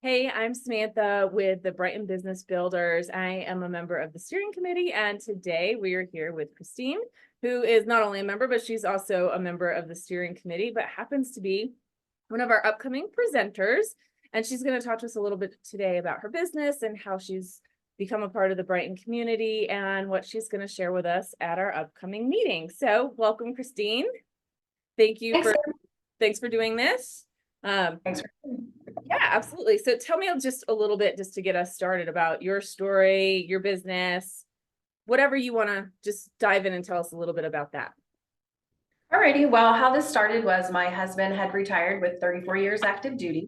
Hey, I'm Samantha with the Brighton Business Builders. I am a member of the steering committee, and today we are here with Christine, who is not only a member, but she's also a member of the steering committee, but happens to be one of our upcoming presenters. And she's going to talk to us a little bit today about her business and how she's become a part of the Brighton community and what she's going to share with us at our upcoming meeting. So welcome, Christine. Thanks. Thanks for doing this. Thanks. Yeah, absolutely. So tell me just a little bit, just to get us started, about your story, your business, whatever you want to just dive in and tell us a little bit about that. Alrighty, well, how this started was my husband had retired with 34 years active duty,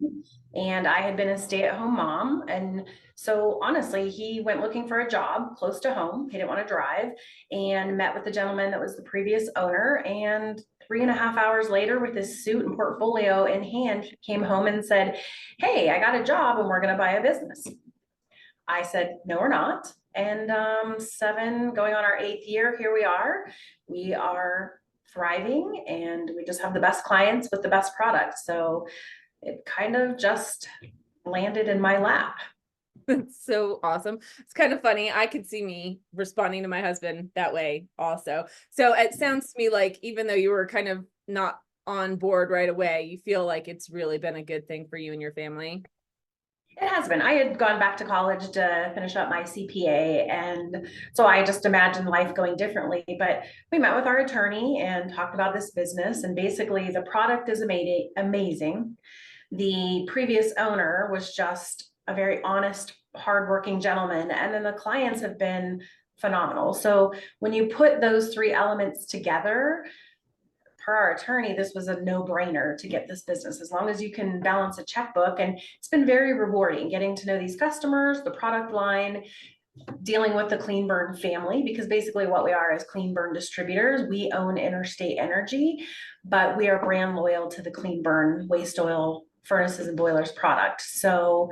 and I had been a stay-at-home mom. And so honestly, he went looking for a job close to home. He didn't want to drive, and met with the gentleman that was the previous owner. And 3.5 hours later, with his suit and portfolio in hand, he came home and said, "Hey, I got a job and we're going to buy a business." I said, "No, we're not." And going on our 8th year, here we are. We are thriving, and we just have the best clients with the best products. So it kind of just landed in my lap. That's so awesome. It's kind of funny. I could see me responding to my husband that way also. So it sounds to me like even though you were kind of not on board right away, you feel like it's really been a good thing for you and your family. It has been. I had gone back to college to finish up my CPA, and so I just imagined life going differently. But we met with our attorney and talked about this business, and basically the product is amazing. The previous owner was just a very honest, hardworking gentleman, and then the clients have been phenomenal. So when you put those three elements together, per our attorney, this was a no-brainer to get this business, as long as you can balance a checkbook. And it's been very rewarding getting to know these customers, the product line, dealing with the Clean Burn family, because basically what we are is Clean Burn distributors. We own Interstate Energy, but we are brand loyal to the Clean Burn waste oil furnaces and boilers product. So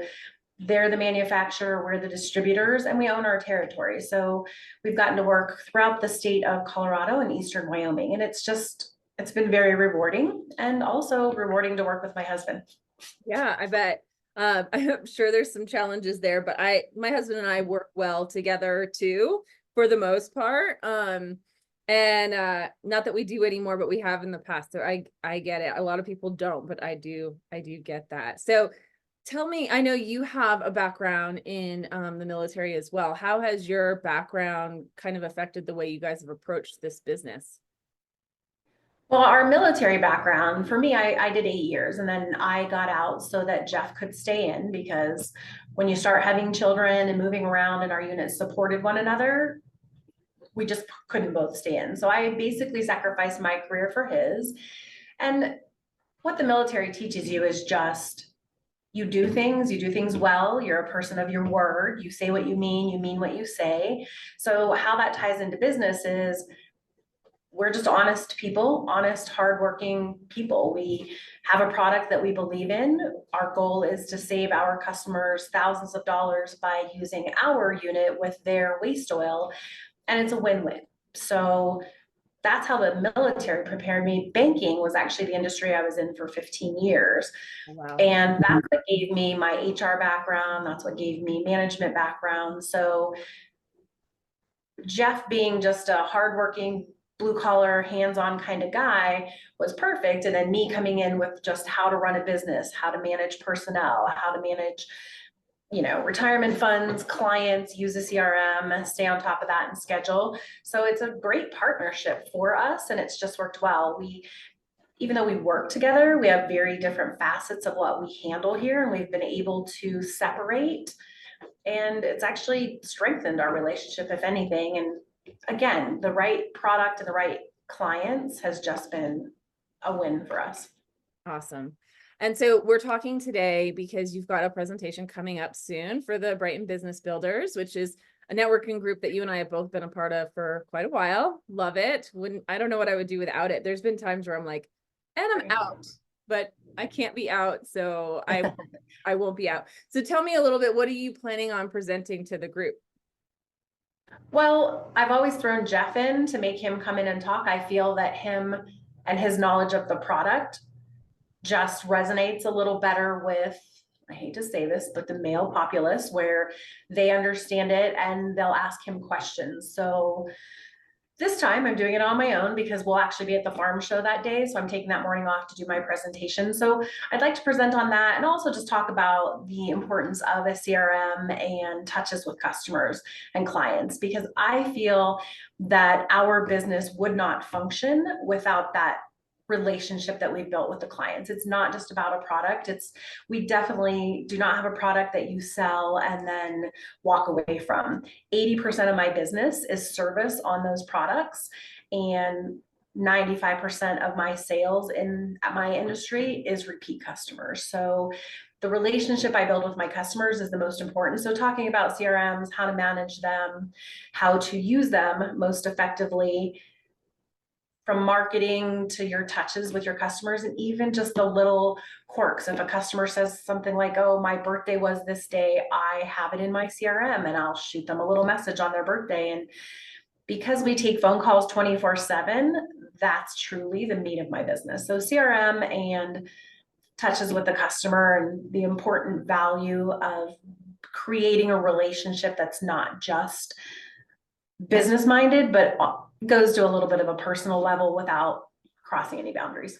they're the manufacturer, we're the distributors, and we own our territory. So we've gotten to work throughout the state of Colorado and eastern Wyoming, and it's been very rewarding, and also rewarding to work with my husband. Yeah, I bet. I'm sure there's some challenges there, but my husband and I work well together too, for the most part. And not that we do anymore, but we have in the past. So I get it. A lot of people don't, but I do get that. So tell me, I know you have a background in the military as well. How has your background kind of affected the way you guys have approached this business? Well, our military background, for me, I did 8 years, and then I got out so that Jeff could stay in, because when you start having children and moving around and our units supported one another, we just couldn't both stay in. So I basically sacrificed my career for his. And what the military teaches you is just, you do things well, you're a person of your word, you say what you mean what you say. So how that ties into business is, we're just honest people, honest, hardworking people. We have a product that we believe in. Our goal is to save our customers thousands of dollars by using our unit with their waste oil, and it's a win-win. So that's how the military prepared me. Banking was actually the industry I was in for 15 years. Wow. And that's what gave me my HR background. That's what gave me management background. So Jeff, being just a hardworking, blue collar, hands-on kind of guy, was perfect. And then me coming in with just how to run a business, how to manage personnel, how to manage, retirement funds, clients, use a CRM, stay on top of that and schedule. So it's a great partnership for us, and it's just worked well. Even though we work together, we have very different facets of what we handle here, and we've been able to separate, and it's actually strengthened our relationship, if anything. And again, the right product and the right clients has just been a win for us. Awesome. And so we're talking today because you've got a presentation coming up soon for the Brighton Business Builders, which is a networking group that you and I have both been a part of for quite a while. Love it. I don't know what I would do without it. There's been times where I'm like, and I'm out, but I can't be out, so I won't be out. So tell me a little bit, what are you planning on presenting to the group? Well, I've always thrown Jeff in to make him come in and talk. I feel that him and his knowledge of the product just resonates a little better with I hate to say this, but the male populace where they understand it and they'll ask him questions. So this time I'm doing it on my own because we'll actually be at the farm show that day. So I'm taking that morning off to do my presentation. So I'd like to present on that and also just talk about the importance of a CRM and touches with customers and clients, because I feel that our business would not function without that relationship that we've built with the clients. It's not just about a product. We definitely do not have a product that you sell and then walk away from. 80% of my business is service on those products, and 95% of my sales in my industry is repeat customers. So the relationship I build with my customers is the most important. So talking about CRMs, how to manage them, how to use them most effectively, from marketing to your touches with your customers, and even just the little quirks. If a customer says something like, oh, my birthday was this day, I have it in my CRM and I'll shoot them a little message on their birthday. And because we take phone calls 24/7, that's truly the meat of my business. So CRM and touches with the customer and the important value of creating a relationship that's not just business minded, but goes to a little bit of a personal level without crossing any boundaries.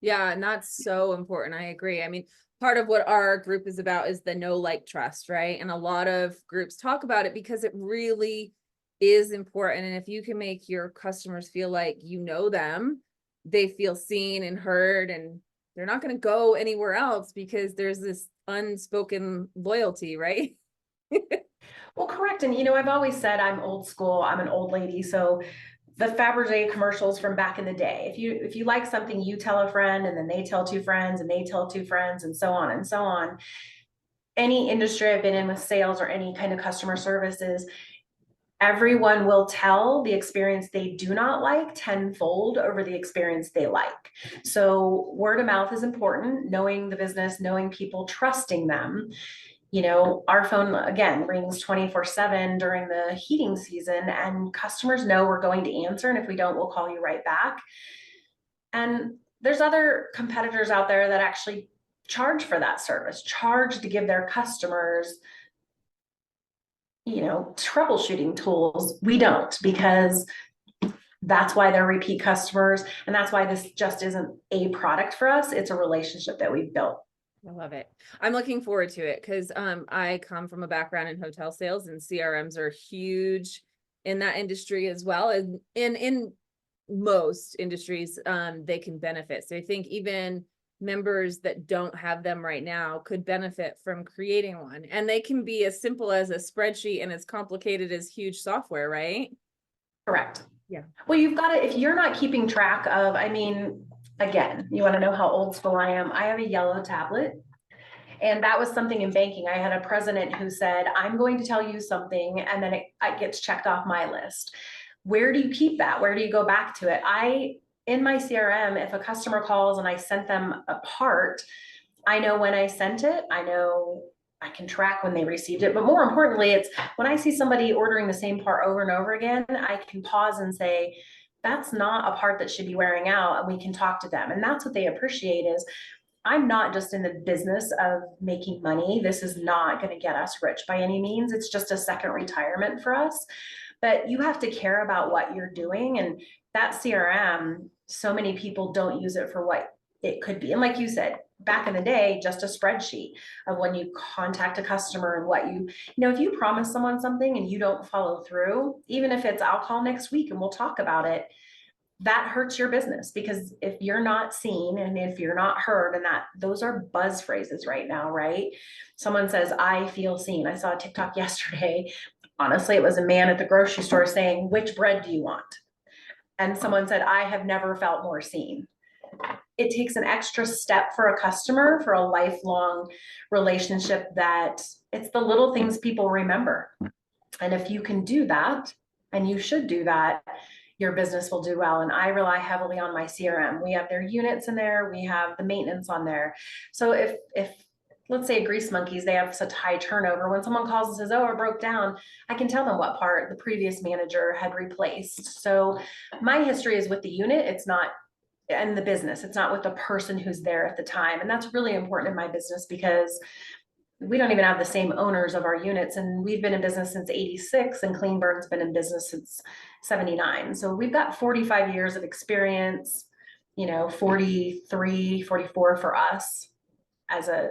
Yeah, and that's so important. I agree. I mean, part of what our group is about is the know, like, trust, right? And a lot of groups talk about it because it really is important. And if you can make your customers feel like you know them, they feel seen and heard, and they're not going to go anywhere else because there's this unspoken loyalty, right? Well, correct. And I've always said I'm old school. I'm an old lady. So the Fabergé commercials from back in the day, if you like something, you tell a friend, and then they tell two friends, and they tell two friends, and so on and so on. Any industry I've been in with sales or any kind of customer services, everyone will tell the experience they do not like tenfold over the experience they like. So word of mouth is important, knowing the business, knowing people, trusting them. Our phone again rings 24/7 during the heating season, and customers know we're going to answer. And if we don't, we'll call you right back. And there's other competitors out there that actually charge for that service, charge to give their customers, troubleshooting tools. We don't, because that's why they're repeat customers. And that's why this just isn't a product for us. It's a relationship that we've built. I love it. I'm looking forward to it because I come from a background in hotel sales, and CRMs are huge in that industry as well. And in most industries, they can benefit. So I think even members that don't have them right now could benefit from creating one. And they can be as simple as a spreadsheet and as complicated as huge software, right? Correct. Yeah. Well, you've got to, if you're not keeping track of, again, you want to know how old school I am? I have a yellow tablet. And that was something in banking. I had a president who said, I'm going to tell you something, and then it gets checked off my list. Where do you keep that? Where do you go back to it? In my CRM, if a customer calls and I sent them a part, I know when I sent it. I know I can track when they received it. But more importantly, it's when I see somebody ordering the same part over and over again, I can pause and say, that's not a part that should be wearing out, and we can talk to them. And that's what they appreciate is, I'm not just in the business of making money. This is not going to get us rich by any means. It's just a second retirement for us. But you have to care about what you're doing. And that CRM, so many people don't use it for what it could be. And like you said, back in the day, just a spreadsheet of when you contact a customer and what if you promise someone something and you don't follow through, even if it's, I'll call next week and we'll talk about it, that hurts your business. Because if you're not seen and if you're not heard, and those are buzz phrases right now, right? Someone says, I feel seen. I saw a TikTok yesterday. Honestly, it was a man at the grocery store saying, which bread do you want? And someone said, I have never felt more seen. It takes an extra step for a customer, for a lifelong relationship, that it's the little things people remember. And if you can do that, and you should do that, your business will do well. And I rely heavily on my CRM. We have their units in there. We have the maintenance on there. So if let's say Grease Monkeys, they have such high turnover. When someone calls and says, oh, it broke down, I can tell them what part the previous manager had replaced. So my history is with the unit. It's not, and the business, it's not with the person who's there at the time. And that's really important in my business, because we don't even have the same owners of our units, and we've been in business since 86, and Clean Burn's been in business since 79. So we've got 45 years of experience, 43, 44 for us as a,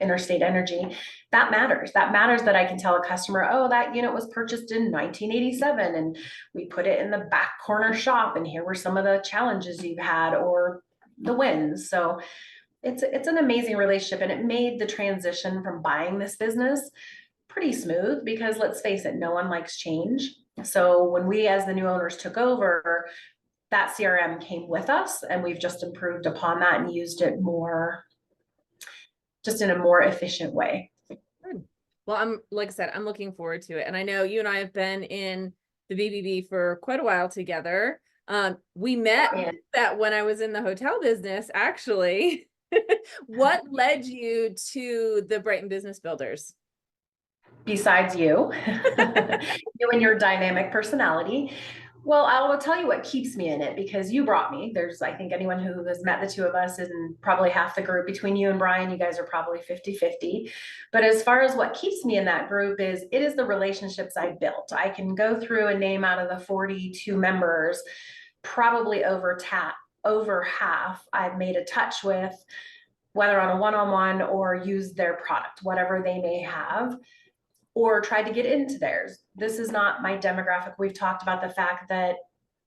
Interstate Energy. That matters. That matters that I can tell a customer, oh, that unit was purchased in 1987 and we put it in the back corner shop, and here were some of the challenges you've had or the wins. So it's an amazing relationship, and it made the transition from buying this business pretty smooth, because let's face it, no one likes change. So when we as the new owners took over, that CRM came with us, and we've just improved upon that and used it more, just in a more efficient way. Good. Well, like I said, I'm looking forward to it. And I know you and I have been in the BBB for quite a while together. We met that when I was in the hotel business, actually. What led you to the Brighton Business Builders? Besides you, you and your dynamic personality. Well, I will tell you what keeps me in it, because you brought me. I think anyone who has met the two of us, and probably half the group between you and Brian, you guys are probably 50-50. But as far as what keeps me in that group it is the relationships I built. I can go through and name out of the 42 members, probably over half I've made a touch with, whether on a one-on-one or use their product, whatever they may have, or tried to get into theirs. This is not my demographic. We've talked about the fact that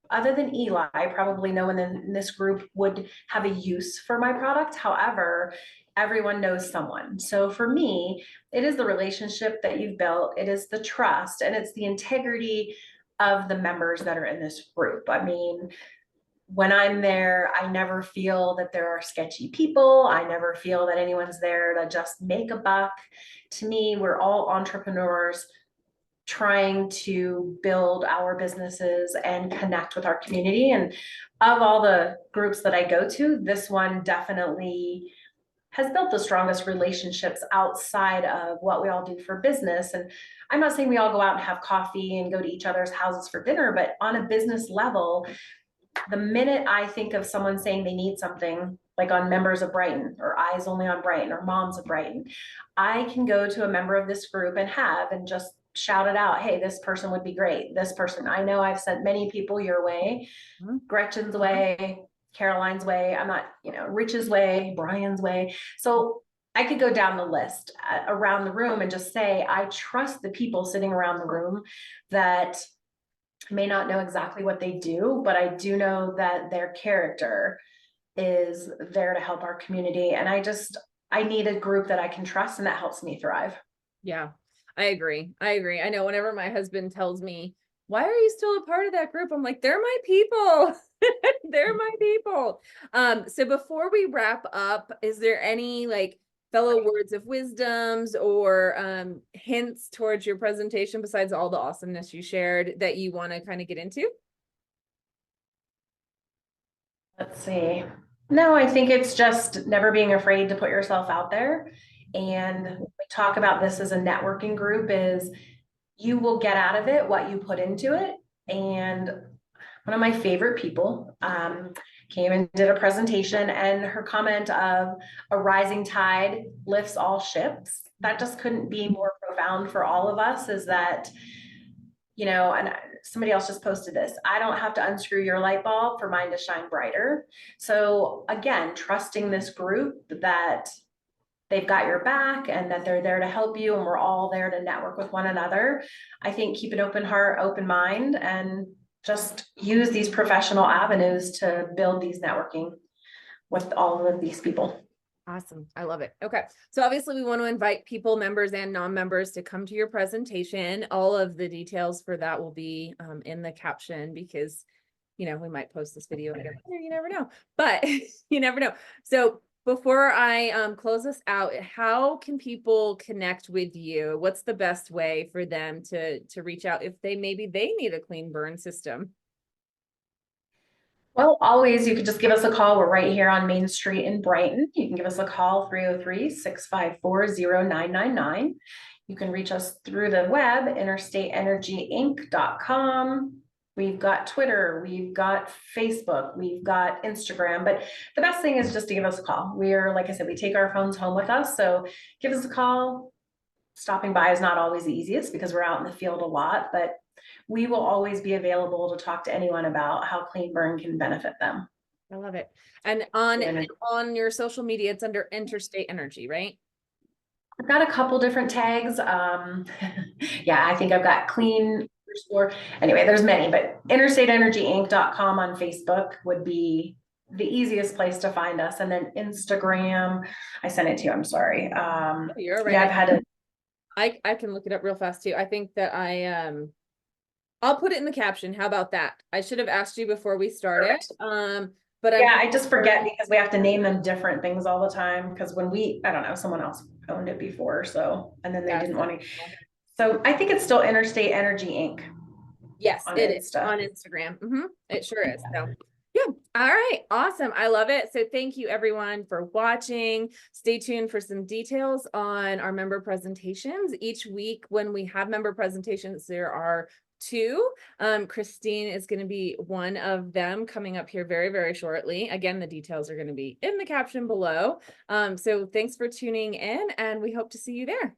other than Eli, probably no one in this group would have a use for my product. However, everyone knows someone. So for me, it is the relationship that you've built, it is the trust, and it's the integrity of the members that are in this group. I mean, when I'm there, I never feel that there are sketchy people. I never feel that anyone's there to just make a buck. To me, we're all entrepreneurs trying to build our businesses and connect with our community. And of all the groups that I go to, this one definitely has built the strongest relationships outside of what we all do for business. And I'm not saying we all go out and have coffee and go to each other's houses for dinner, but on a business level, the minute I think of someone saying they need something, like on Members of Brighton or Eyes Only on Brighton or Moms of Brighton, I can go to a member of this group and just shout it out. Hey, this person would be great. This person, I know I've sent many people your way, Gretchen's way, Caroline's way. I'm not, Rich's way, Brian's way. So I could go down the list around the room and just say, I trust the people sitting around the room that may not know exactly what they do, but I do know that their character is there to help our community. And I need a group that I can trust, and that helps me thrive. Yeah, I agree. I know whenever my husband tells me, why are you still a part of that group? I'm like, they're my people. They're my people. So before we wrap up, is there any fellow words of wisdoms or hints towards your presentation, besides all the awesomeness you shared, that you want to kind of get into? Let's see. No, I think it's just never being afraid to put yourself out there. And we talk about this as a networking group, is you will get out of it what you put into it. And one of my favorite people came and did a presentation, and her comment of a rising tide lifts all ships, that just couldn't be more profound for all of us. Is that, and somebody else just posted this, I don't have to unscrew your light bulb for mine to shine brighter. So again, trusting this group that they've got your back and that they're there to help you, and we're all there to network with one another. I think keep an open heart, open mind, and just use these professional avenues to build these networking with all of these people. Awesome. I love it. Okay. So obviously we want to invite people, members and non-members, to come to your presentation. All of the details for that will be in the caption, because, we might post this video and you never know, but you never know. So before I close this out, how can people connect with you? What's the best way for them to reach out if they need a clean burn system? Well, always, you could just give us a call. We're right here on Main Street in Brighton. You can give us a call, 303-654-0999. You can reach us through the web, interstateenergyinc.com. we've got Twitter, we've got Facebook, we've got Instagram, but the best thing is just to give us a call. We are, like I said, we take our phones home with us, so give us a call. Stopping by is not always the easiest because we're out in the field a lot, but we will always be available to talk to anyone about how clean burn can benefit them. I love it. And on your social media, it's under Interstate Energy, right? I've got a couple different tags. Yeah, I think I've got clean underscore. Anyway, there's many, but interstateenergyinc.com on Facebook would be the easiest place to find us. And then Instagram, I sent it to you, I'm sorry. You're right. Yeah, I've had I can look it up real fast too. I think that I'll put it in the caption. How about that? I should have asked you before we started. But yeah, I just forget because we have to name them different things all the time. Because when I don't know, someone else owned it before, so, and then they didn't want to. So I think it's still Interstate Energy Inc. Yes, it is on Instagram. It sure is. So yeah. All right. Awesome. I love it. So thank you everyone for watching. Stay tuned for some details on our member presentations. Each week when we have member presentations, there are two. Christine is going to be one of them coming up here very, very shortly. Again, the details are going to be in the caption below. So thanks for tuning in, and we hope to see you there.